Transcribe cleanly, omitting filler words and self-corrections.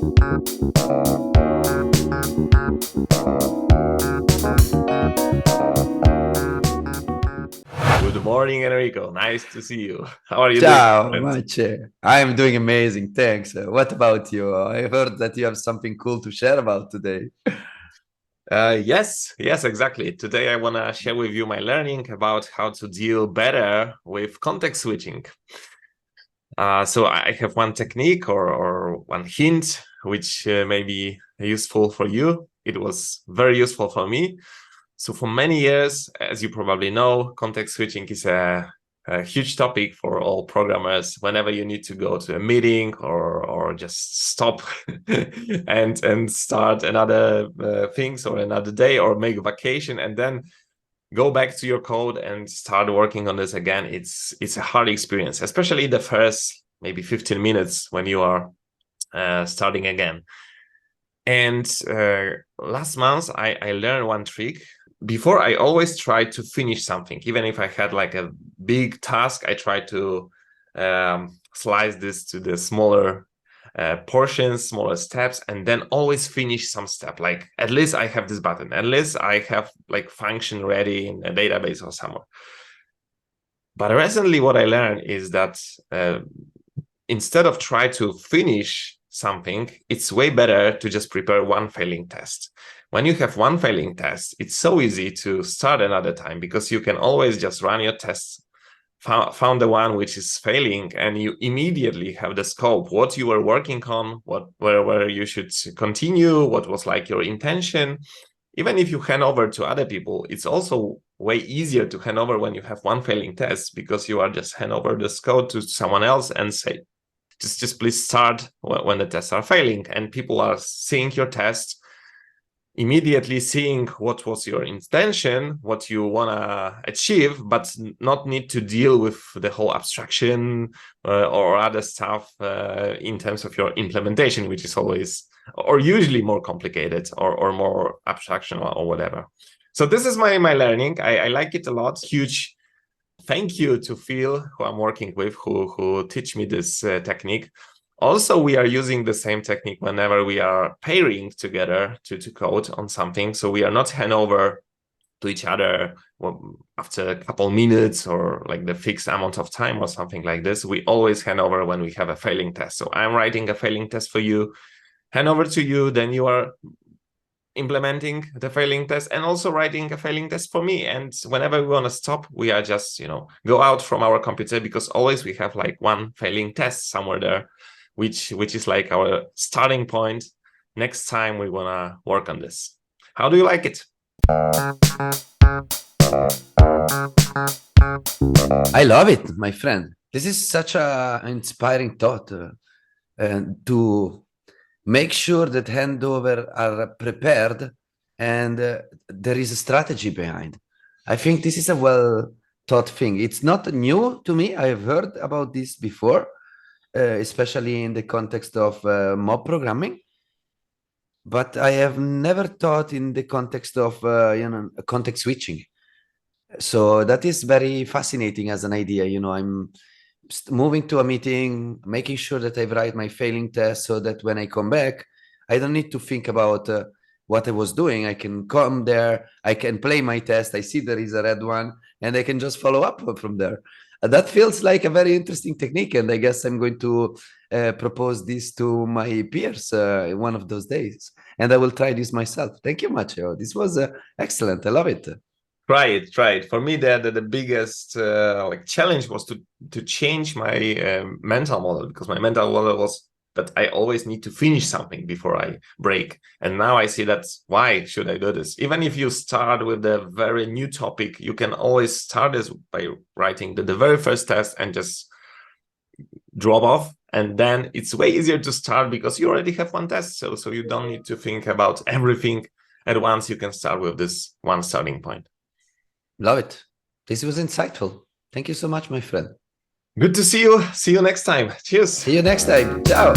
Good morning, Enrico. Nice to see you. How are you doing, Ciao, friend? Mace. I'm doing amazing. Thanks. What about you? I heard that you have something cool to share about today. Yes, exactly. Today I want to share with you my learning about how to deal better with context switching. So I have one technique or one hint which may be useful for you. It was very useful for me. So for many years, as you probably know, context switching is a huge topic for all programmers. Whenever you need to go to a meeting or just stop and start another things or another day or make a vacation and then go back to your code and start working on this again, it's a hard experience, especially the first maybe 15 minutes when you are starting again. And last month, I learned one trick. Before, I always tried to finish something. Even if I had like a big task, I tried to slice this to the smaller portions, smaller steps, and then always finish some step. Like at least I have this button. At least I have like function ready in a database or somewhere. But recently, what I learned is that instead of try to finish something, it's way better to just prepare one failing test. When you have one failing test, it's so easy to start another time because you can always just run your tests, found the one which is failing, and you immediately have the scope, what you were working on, where you should continue, what was like your intention. Even if you hand over to other people, it's also way easier to hand over when you have one failing test because you are just hand over the code to someone else and say, just please start when the tests are failing, and people are seeing your test, immediately seeing what was your intention, what you want to achieve, but not need to deal with the whole abstraction or other stuff in terms of your implementation, which is always or usually more complicated or more abstraction or whatever. So this is my learning. I like it a lot. Huge thank you to Phil, who I'm working with, who teach me this technique. Also, we are using the same technique whenever we are pairing together to code on something. So we are not hand over to each other after a couple minutes or like the fixed amount of time or something like this. We always hand over when we have a failing test. So I'm writing a failing test for you, hand over to you, then you are implementing the failing test and also writing a failing test for me. And whenever we want to stop, we are just, go out from our computer because always we have like one failing test somewhere there, which is like our starting point. Next time we want to work on this. How do you like it? I love it, my friend. This is such an inspiring thought to make sure that handover are prepared and there is a strategy behind. I think this is a well thought thing. It's not new to me. I have heard about this before, especially in the context of mob programming. But I have never thought in the context of context switching. So that is very fascinating as an idea. I'm moving to a meeting, making sure that I write my failing test so that when I come back, I don't need to think about what I was doing. I can come there, I can play my test, I see there is a red one, and I can just follow up from there. That feels like a very interesting technique, and I guess I'm going to propose this to my peers one of those days, and I will try this myself. Thank you, Matteo. This was excellent. I love it. Try it. For me, the biggest challenge was to change my mental model, because my mental model was that I always need to finish something before I break. And now I see that's why should I do this? Even if you start with a very new topic, you can always start this by writing the very first test and just drop off. And then it's way easier to start because you already have one test. So you don't need to think about everything at once. You can start with this one starting point. Love it. This was insightful. Thank you so much, my friend. Good to see you. See you next time. Cheers. See you next time. Ciao.